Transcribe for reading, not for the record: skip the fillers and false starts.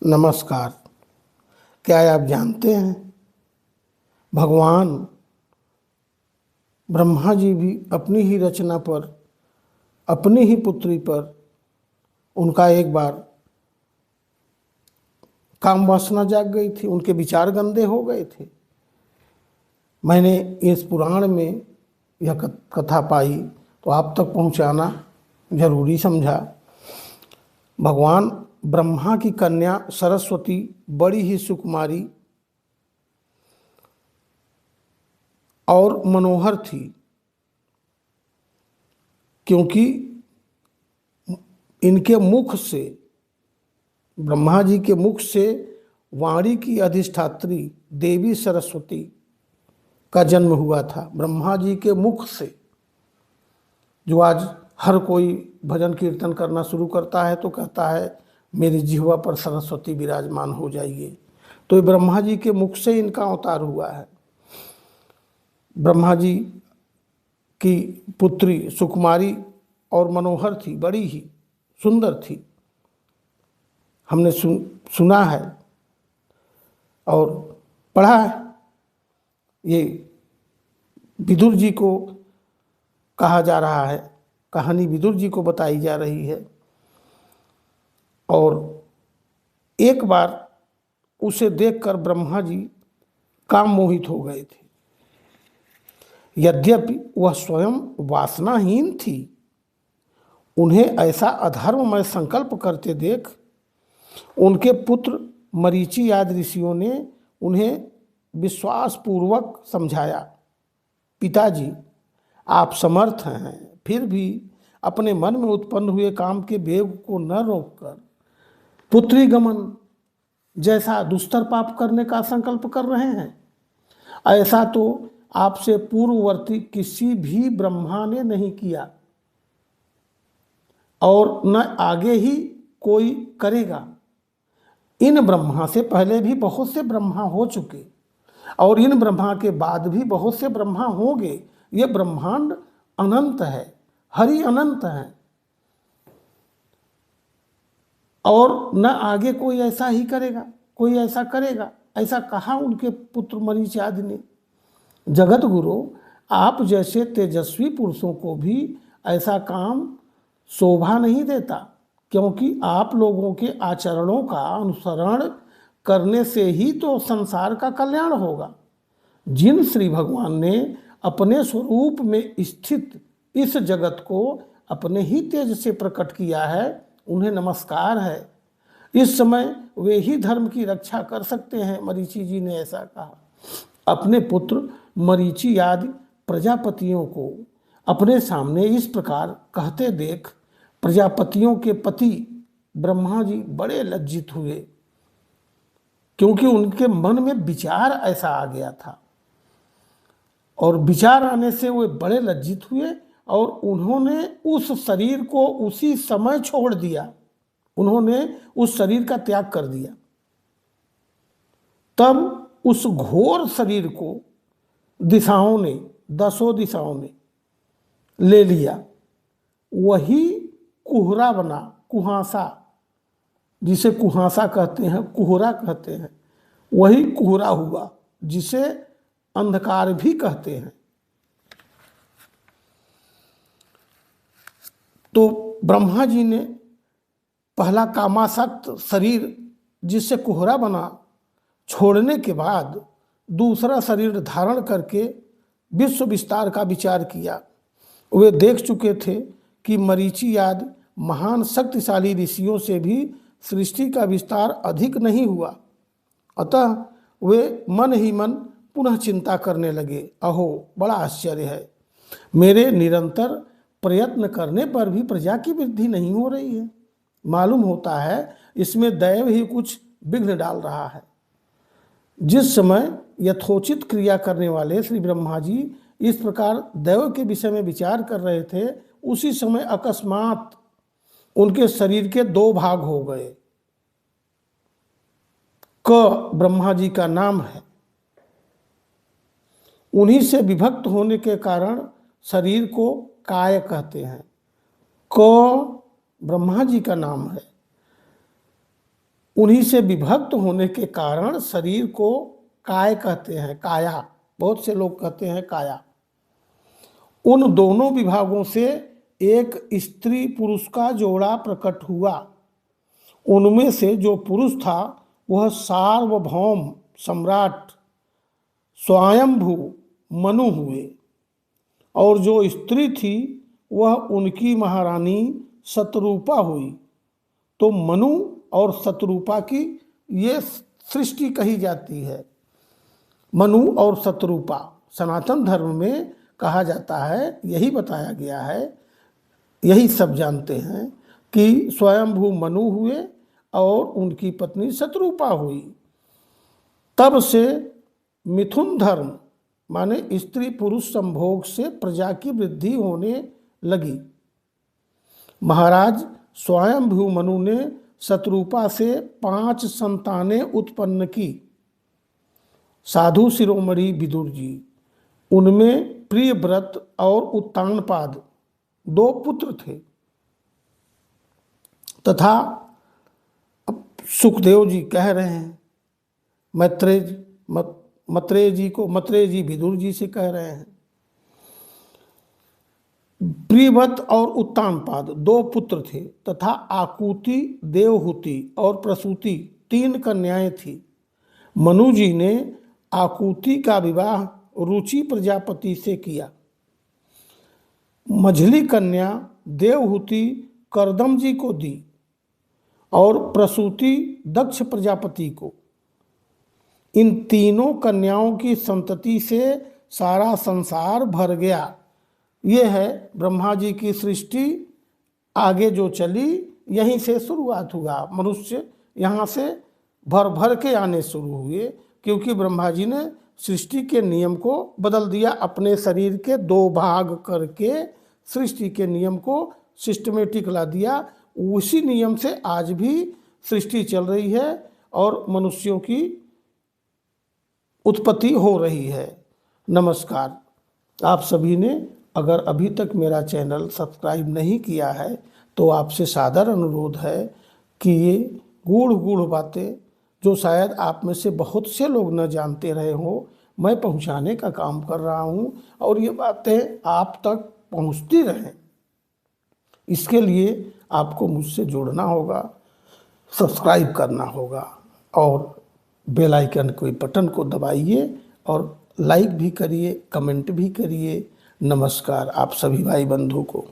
नमस्कार। क्या आप जानते हैं भगवान ब्रह्मा जी भी अपनी ही रचना पर, अपनी ही पुत्री पर उनका एक बार काम वासना जाग गई थी, उनके विचार गंदे हो गए थे। मैंने इस पुराण में यह कथा पाई तो आप तक पहुंचाना जरूरी समझा। भगवान ब्रह्मा की कन्या सरस्वती बड़ी ही सुकुमारी और मनोहर थी, क्योंकि इनके मुख से, ब्रह्मा जी के मुख से वाणी की अधिष्ठात्री देवी सरस्वती का जन्म हुआ था। ब्रह्मा जी के मुख से, जो आज हर कोई भजन कीर्तन करना शुरू करता है तो कहता है मेरी जिह्वा पर सरस्वती विराजमान हो जाइए, तो ये ब्रह्मा जी के मुख से इनका अवतार हुआ है। ब्रह्मा जी की पुत्री सुकुमारी और मनोहर थी, बड़ी ही सुंदर थी। हमने सुना है और पढ़ा है। ये विदुर जी को कहा जा रहा है, कहानी विदुर जी को बताई जा रही है। और एक बार उसे देखकर ब्रह्मा जी काम मोहित हो गए थे। यद्यपि वह स्वयं वासनाहीन थी, उन्हें ऐसा अधर्ममय संकल्प करते देख उनके पुत्र मरीचि आदि ऋषियों ने उन्हें विश्वासपूर्वक समझाया, पिताजी आप समर्थ हैं, फिर भी अपने मन में उत्पन्न हुए काम के वेग को न रोककर पुत्री गमन जैसा दुस्तर पाप करने का संकल्प कर रहे हैं। ऐसा तो आपसे पूर्ववर्ती किसी भी ब्रह्मा ने नहीं किया और न आगे ही कोई करेगा। इन ब्रह्मा से पहले भी बहुत से ब्रह्मा हो चुके और इन ब्रह्मा के बाद भी बहुत से ब्रह्मा होंगे। ये ब्रह्मांड अनंत है, हरि अनंत है और न आगे कोई ऐसा ही करेगा, कोई ऐसा करेगा, ऐसा कहा उनके पुत्र मरीचि आदि ने। जगत गुरु, आप जैसे तेजस्वी पुरुषों को भी ऐसा काम शोभा नहीं देता, क्योंकि आप लोगों के आचरणों का अनुसरण करने से ही तो संसार का कल्याण होगा। जिन श्री भगवान ने अपने स्वरूप में स्थित इस जगत को अपने ही तेज से प्रकट किया है, उन्हें नमस्कार है। इस समय वे ही धर्म की रक्षा कर सकते हैं। मरीचि जी ने ऐसा कहा। अपने पुत्र मरीचि आदि प्रजापतियों को अपने सामने इस प्रकार कहते देख प्रजापतियों के पति ब्रह्मा जी बड़े लज्जित हुए, क्योंकि उनके मन में विचार ऐसा आ गया था और विचार आने से वे बड़े लज्जित हुए और उन्होंने उस शरीर को उसी समय छोड़ दिया। उन्होंने उस शरीर का त्याग कर दिया। तब उस घोर शरीर को दिशाओं ने, 10 दिशाओं ने ले लिया। वही कुहरा बना, कुहासा, जिसे कुहासा कहते हैं, कुहरा कहते हैं, वही कुहरा हुआ, जिसे अंधकार भी कहते हैं। तो ब्रह्मा जी ने पहला कामासक्त शरीर जिससे कुहरा बना छोड़ने के बाद दूसरा शरीर धारण करके विश्व विस्तार का विचार किया। वे देख चुके थे कि मरीचि आदि महान शक्तिशाली ऋषियों से भी सृष्टि का विस्तार अधिक नहीं हुआ। अतः वे मन ही मन पुनः चिंता करने लगे। अहो, बड़ा आश्चर्य है, मेरे निरंतर प्रयत्न करने पर भी प्रजा की वृद्धि नहीं हो रही है। मालूम होता है इसमें दैव ही कुछ विघ्न डाल रहा है। जिस समय यथोचित क्रिया करने वाले श्री ब्रह्मा जी इस प्रकार दैव के विषय में विचार कर रहे थे, उसी समय अकस्मात उनके शरीर के 2 भाग हो गए। क ब्रह्मा जी का नाम है, उन्हीं से विभक्त होने के कारण शरीर को काय कहते हैं। क ब्रह्मा जी का नाम है, उन्हीं से विभक्त होने के कारण शरीर को काय कहते हैं, काया। बहुत से लोग कहते हैं काया। उन दोनों विभागों से एक स्त्री पुरुष का जोड़ा प्रकट हुआ। उनमें से जो पुरुष था वह सार्वभौम सम्राट स्वयंभू मनु हुए, और जो स्त्री थी वह उनकी महारानी शतरूपा हुई। तो मनु और शतरूपा की ये सृष्टि कही जाती है। मनु और शतरूपा सनातन धर्म में कहा जाता है, यही बताया गया है, यही सब जानते हैं कि स्वयंभू मनु हुए और उनकी पत्नी शतरूपा हुई। तब से मिथुन धर्म माने स्त्री पुरुष संभोग से प्रजा की वृद्धि होने लगी। महाराज स्वयंभू मनु ने शतरूपा से 5 संतानें उत्पन्न की। साधु शिरोमणि विदुर जी, उनमें प्रियव्रत और उत्तानपाद 2 पुत्र थे, तथा सुखदेव जी कह रहे हैं मैत्रेय जी विदुर जी से कह रहे हैं, प्रियव्रत और उत्तानपाद 2 पुत्र थे, तथा आकुति, देवहूति और प्रसूति 3 कन्याएं थी। मनु जी ने आकुति का विवाह रुचि प्रजापति से किया। मझली कन्या देवहूति करदम जी को दी और प्रसूति दक्ष प्रजापति को। इन तीनों कन्याओं की संतति से सारा संसार भर गया। ये है ब्रह्मा जी की सृष्टि। आगे जो चली यहीं से शुरुआत हुआ। मनुष्य यहाँ से भर भर के आने शुरू हुए, क्योंकि ब्रह्मा जी ने सृष्टि के नियम को बदल दिया। अपने शरीर के 2 भाग करके सृष्टि के नियम को सिस्टमेटिक ला दिया। उसी नियम से आज भी सृष्टि चल रही है और मनुष्यों की उत्पत्ति हो रही है। नमस्कार। आप सभी ने अगर अभी तक मेरा चैनल सब्सक्राइब नहीं किया है तो आपसे सादर अनुरोध है कि ये गूढ़ गूढ़ बातें जो शायद आप में से बहुत से लोग न जानते रहे हों, मैं पहुंचाने का काम कर रहा हूं, और ये बातें आप तक पहुंचती रहें। इसके लिए आपको मुझसे जुड़ना होगा, सब्सक्राइब करना होगा और बेल आइकन के बटन को दबाइए और लाइक भी करिए, कमेंट भी करिए। नमस्कार आप सभी भाई बंधु को।